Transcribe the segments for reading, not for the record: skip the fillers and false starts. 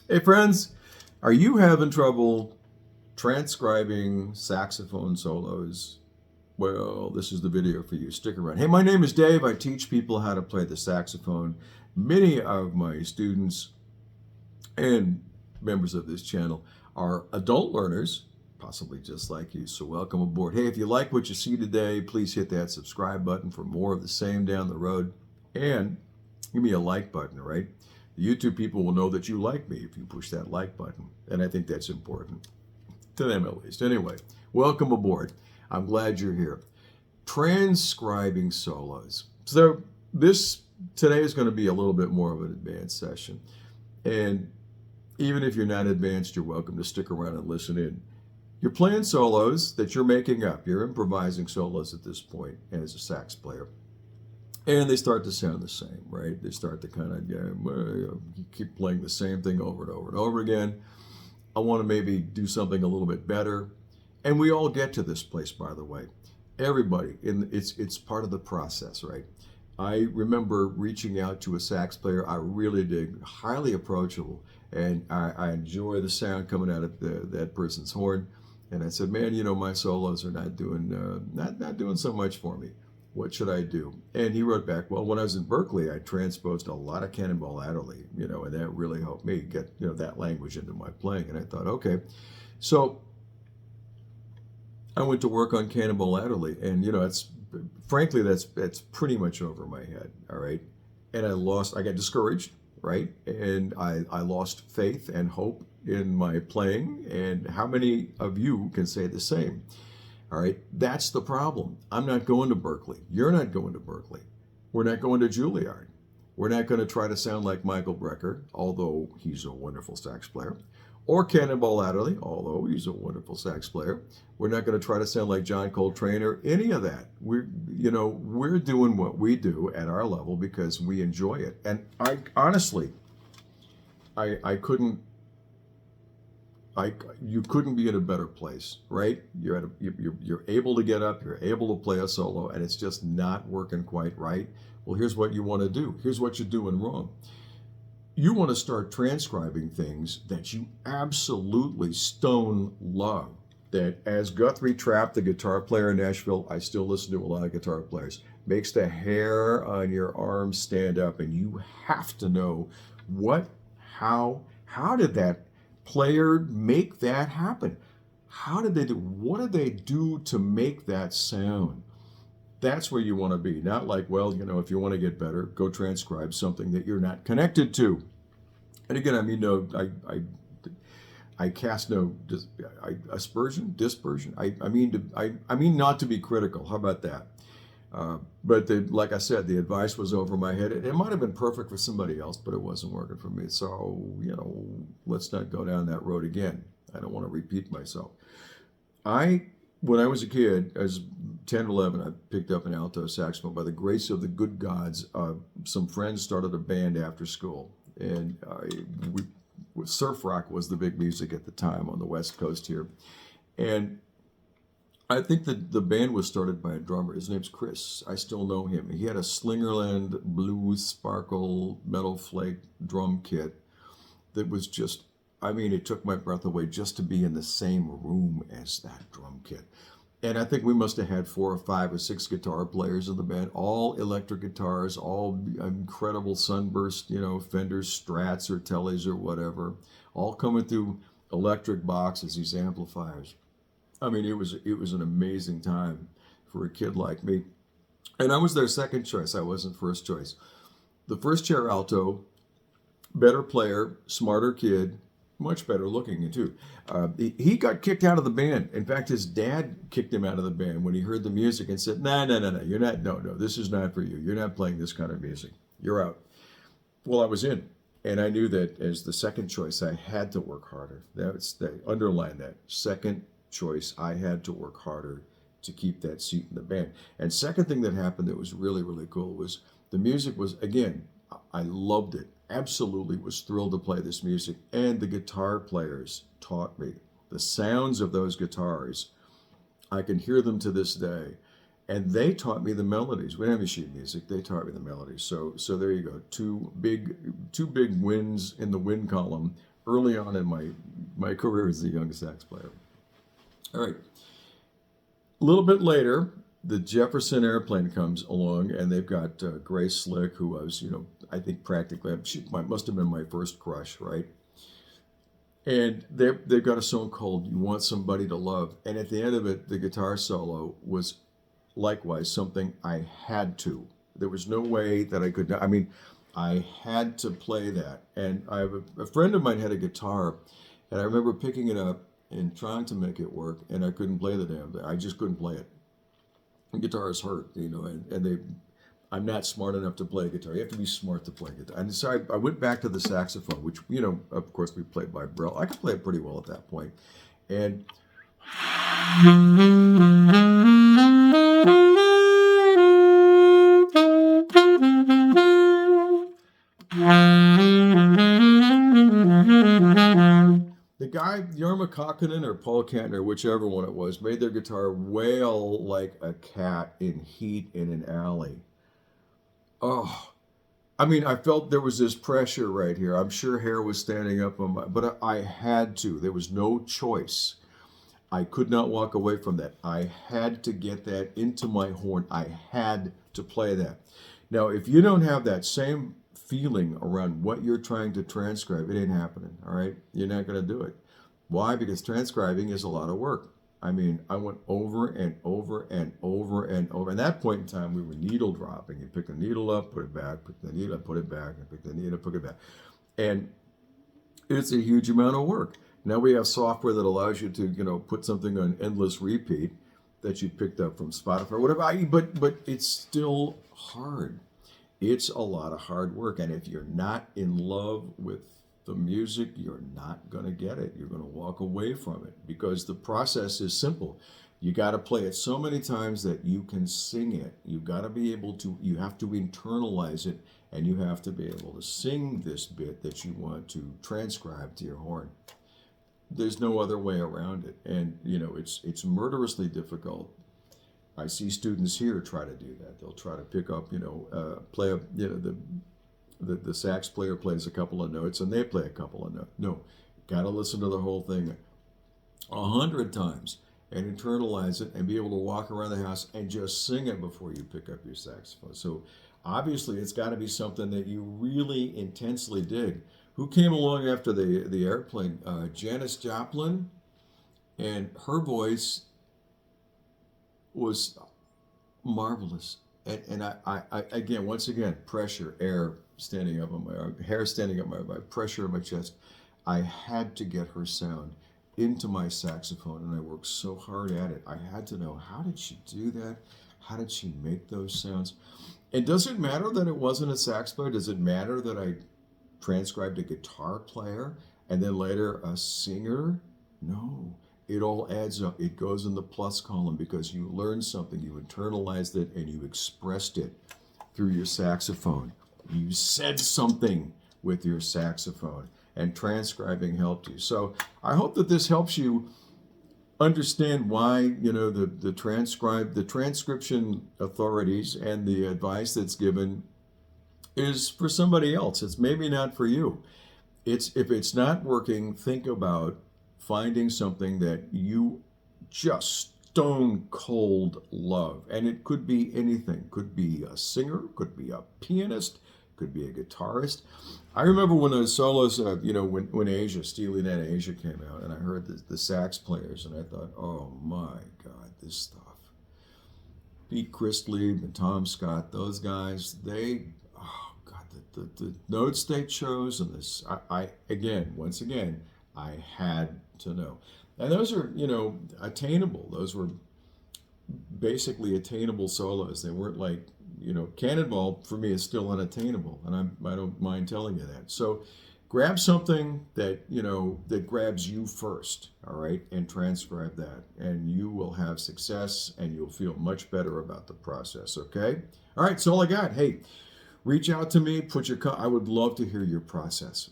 Hey friends, are you having trouble transcribing saxophone solos? Well, this is the video for you. Stick around. Hey, my name is Dave. I teach people how to play the saxophone. Many of my students and members of this channel are adult learners, possibly just like you. So welcome aboard. Hey, if you like what you see today, please hit that subscribe button for more of the same down the road. And give me a like button, right? The YouTube people will know that you like me if you push that like button. And I think that's important to them at least. Anyway, welcome aboard. I'm glad you're here. Transcribing solos. So this today is going to be a little bit more of an advanced session. And even if you're not advanced, you're welcome to stick around and listen in. You're playing solos that you're making up. You're improvising solos at this point as a sax player. And they start to sound the same, right? They start to kind of keep playing the same thing over and over and over again. I want to maybe do something a little bit better. And we all get to this place, by the way. Everybody, it's part of the process, right? I remember reaching out to a sax player I really dig, highly approachable, and I enjoy the sound coming out of that person's horn. And I said, man, my solos are not doing so much for me. What should I do? And he wrote back, well, when I was in Berkeley, I transposed a lot of Cannonball Adderley, and that really helped me get, that language into my playing. And I thought, okay. So I went to work on Cannonball Adderley, and, frankly, that's pretty much over my head, all right? And I got discouraged, right? And I lost faith and hope in my playing. And how many of you can say the same? All right, that's the problem. I'm not going to Berkeley. You're not going to Berkeley. We're not going to Juilliard. We're not going to try to sound like Michael Brecker, although he's a wonderful sax player, or Cannonball Adderley, although he's a wonderful sax player. We're not going to try to sound like John Coltrane or any of that. We're doing what we do at our level because we enjoy it. And I honestly, you couldn't be in a better place, right? You're able to get up, you're able to play a solo, and it's just not working quite right. Well, here's what you want to do. Here's what you're doing wrong. You want to start transcribing things that you absolutely stone love. That as Guthrie Trapp, the guitar player in Nashville, I still listen to a lot of guitar players, makes the hair on your arms stand up, and you have to know how did that player make that happen? How did they do? What did they do to make that sound? That's where you want to be. Not like, well, if you want to get better, go transcribe something that you're not connected to. And again, I mean, no, I cast no dispersion. I mean not to be critical. How about that? But like I said, the advice was over my head. It might have been perfect for somebody else, but it wasn't working for me. So, let's not go down that road again. I don't want to repeat myself. When I was a kid, as 10 or 11, I picked up an alto saxophone. By the grace of the good gods, some friends started a band after school. And surf rock was the big music at the time on the West Coast here. And I think that the band was started by a drummer. His name's Chris. I still know him. He had a Slingerland Blue Sparkle Metal Flake drum kit that was just, it took my breath away just to be in the same room as that drum kit. And I think we must have had 4 or 5 or 6 guitar players in the band, all electric guitars, all incredible sunburst, Fenders, Strats or Tellys or whatever, all coming through electric boxes, these amplifiers. It was an amazing time for a kid like me. And I was their second choice. I wasn't first choice. The first chair alto, better player, smarter kid, much better looking too. He got kicked out of the band. In fact, his dad kicked him out of the band when he heard the music and said, no, you're not, no, this is not for you. You're not playing this kind of music. You're out. Well, I was in. And I knew that as the second choice, I had to work harder. Underline that. Second choice, I had to work harder to keep that seat in the band. And second thing that happened that was really, really cool was the music was, again, I loved it. Absolutely was thrilled to play this music. And the guitar players taught me. The sounds of those guitars, I can hear them to this day. And they taught me the melodies. We didn't have sheet music. They taught me the melodies. So there you go. Two big wins in the win column early on in my career as a young sax player. All right. A little bit later, the Jefferson airplane comes along, and they've got Grace Slick, who was, I think practically, must have been my first crush, right? And they've got a song called "You Want Somebody to Love," and at the end of it, the guitar solo was likewise something I had to. There was no way that I could. I mean, I had to play that. And I have a friend of mine had a guitar, and I remember picking it up and trying to make it work, and I couldn't play the damn thing. I just couldn't play it. The guitars hurt, and they. I'm not smart enough to play guitar. You have to be smart to play guitar. And so I went back to the saxophone, which, of course, we played by Brel. I could play it pretty well at that point. And the guy, Jorma Kaukonen or Paul Kantner, whichever one it was, made their guitar wail like a cat in heat in an alley. Oh, I mean, I felt there was this pressure right here. I'm sure hair was standing up on but I had to. There was no choice. I could not walk away from that. I had to get that into my horn. I had to play that. Now, if you don't have that same feeling around what you're trying to transcribe, it ain't happening, all right? You're not going to do it. Why? Because transcribing is a lot of work. I mean, I went over and over and over and over. At that point in time, we were needle dropping. You pick the needle up, put it back, pick the needle up, put it back, and pick the needle up, put it back. And it's a huge amount of work. Now we have software that allows you to, put something on endless repeat that you picked up from Spotify or whatever. But it's still hard. It's a lot of hard work. And if you're not in love with the music, you're not going to get it. You're going to walk away from it because the process is simple. You got to play it so many times that you can sing it. You've got to be able to, you have to internalize it, and you have to be able to sing this bit that you want to transcribe to your horn. There's no other way around it. And, it's murderously difficult. I see students here try to do that. They'll try to pick up, play a, the sax player plays a couple of notes and they play a couple of notes. No, got to listen to the whole thing 100 times and internalize it and be able to walk around the house and just sing it before you pick up your saxophone. So obviously it's got to be something that you really intensely dig. Who came along after the airplane? Janis Joplin, and her voice was marvelous. And I again, once again, pressure, air standing up on my arm, hair standing up my pressure on my chest. I had to get her sound into my saxophone, and I worked so hard at it. I had to know, how did she do that? How did she make those sounds? And does it matter that it wasn't a sax player? Does it matter that I transcribed a guitar player and then later a singer? No. It all adds up. It goes in the plus column because you learned something, you internalized it, and you expressed it through your saxophone. You said something with your saxophone, and transcribing helped you. So I hope that this helps you understand why, the transcription authorities and the advice that's given is for somebody else. It's maybe not for you. If it's not working, think about finding something that you just stone cold love. And it could be anything. Could be a singer, could be a pianist, could be a guitarist. I remember when those solos, when Asia, Steely Dan Asia came out, and I heard the sax players, and I thought, oh my God, this stuff. Pete Christlieb and Tom Scott, those guys, oh God, the notes they chose, and this, once again, I had to know. And those are, attainable. Those were basically attainable solos. They weren't like, Cannonball for me is still unattainable, and I don't mind telling you that. So grab something that, that grabs you first, all right, and transcribe that, and you will have success, and you'll feel much better about the process, okay? All right, that's all I got. Hey, reach out to me, I would love to hear your process.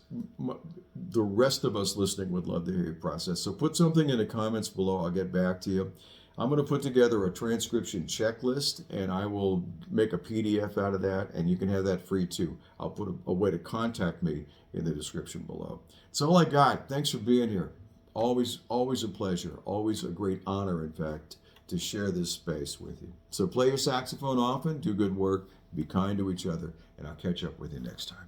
The rest of us listening would love to hear your process. So put something in the comments below. I'll get back to you. I'm going to put together a transcription checklist, and I will make a PDF out of that, and you can have that free too. I'll put a way to contact me in the description below. That's all I got. Thanks for being here. Always a pleasure. Always a great honor, in fact, to share this space with you. So play your saxophone often, do good work, be kind to each other, and I'll catch up with you next time.